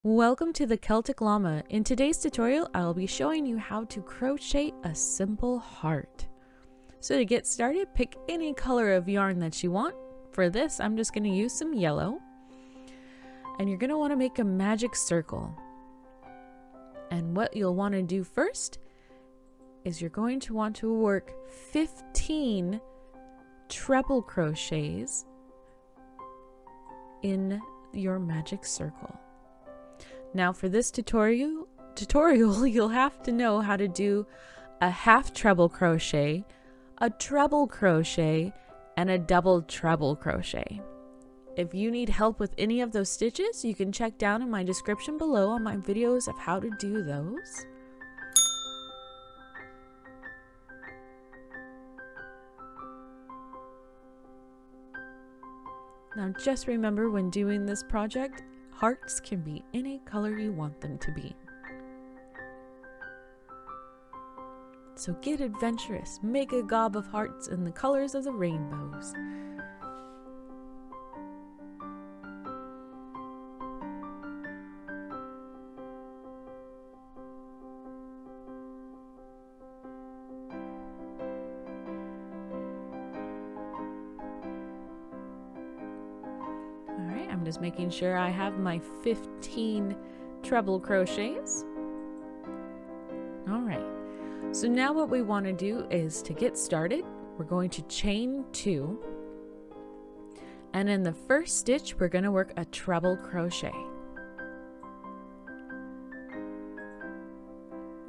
Welcome to the Celtic Llama. In today's tutorial, I'll be showing you how to crochet a simple heart. So to get started, pick any color of yarn that you want. For this, I'm just going to use some yellow. And you're going to want to make a magic circle. And what you'll want to do first is you're going to want to work 15 treble crochets in your magic circle. Now for this tutorial you'll have to know how to do a half treble crochet, a treble crochet, and a double treble crochet. If you need help with any of those stitches, you can check down in my description below on my videos of how to do those. Now just remember, when doing this project, hearts can be any color you want them to be. So get adventurous, make a gob of hearts in the colors of the rainbows. I'm just making sure I have my 15 treble crochets. Alright, so now what we want to do is, to get started, we're going to chain 2, and in the first stitch we're going to work a treble crochet,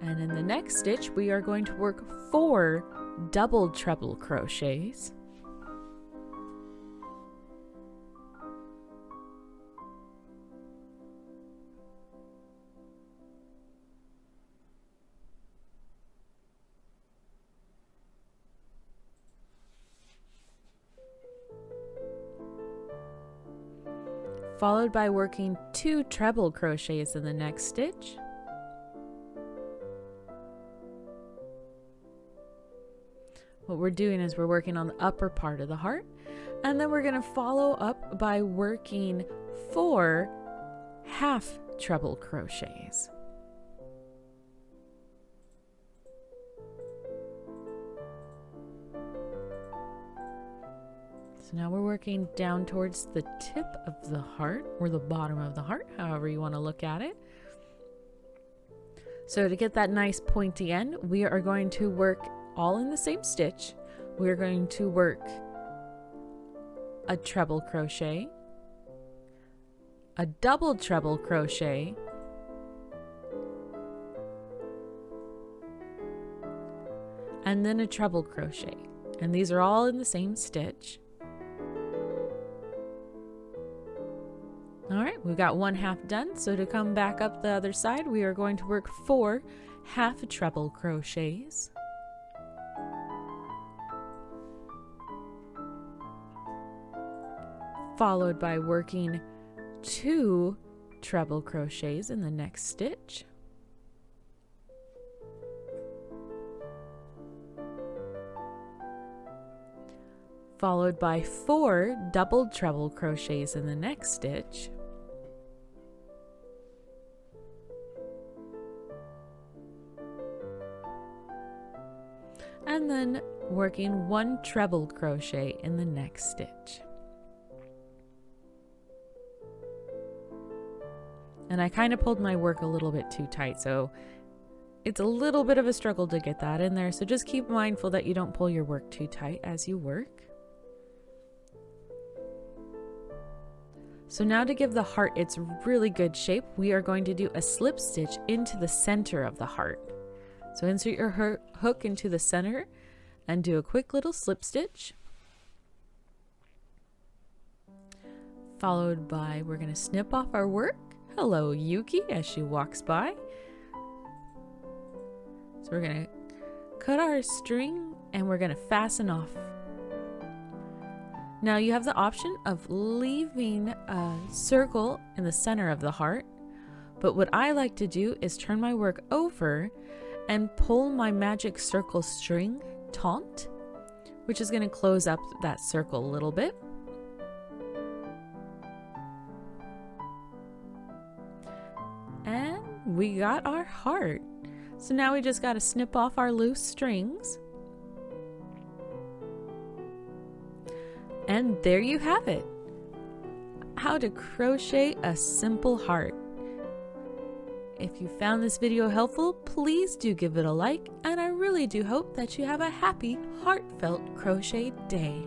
and in the next stitch we are going to work 4 double treble crochets. Followed by working 2 treble crochets in the next stitch. What we're doing is we're working on the upper part of the heart, and then we're going to follow up by working 4 half treble crochets. So now we're working down towards the tip of the heart, or the bottom of the heart, however you want to look at it. So to get that nice pointy end, we are going to work all in the same stitch. We're going to work a treble crochet, a double treble crochet, and then a treble crochet. And these are all in the same stitch. Alright, we've got one half done, so to come back up the other side, we are going to work 4 half treble crochets. Followed by working 2 treble crochets in the next stitch. Followed by 4 double treble crochets in the next stitch. And then working 1 treble crochet in the next stitch. And I kind of pulled my work a little bit too tight, so it's a little bit of a struggle to get that in there, so just keep mindful that you don't pull your work too tight as you work. So now, to give the heart its really good shape, we are going to do a slip stitch into the center of the heart. So insert your hook into the center and do a quick little slip stitch. Followed by, we're going to snip off our work. Hello, Yuki, as she walks by. So we're going to cut our string and we're going to fasten off. Now you have the option of leaving a circle in the center of the heart, but what I like to do is turn my work over and pull my magic circle string taut, which is going to close up that circle a little bit. we got our heart. So now we just got to snip off our loose strings. And there you have it. How to crochet a simple heart. If you found this video helpful, please do give it a like, and I really do hope that you have a happy, heartfelt crochet day.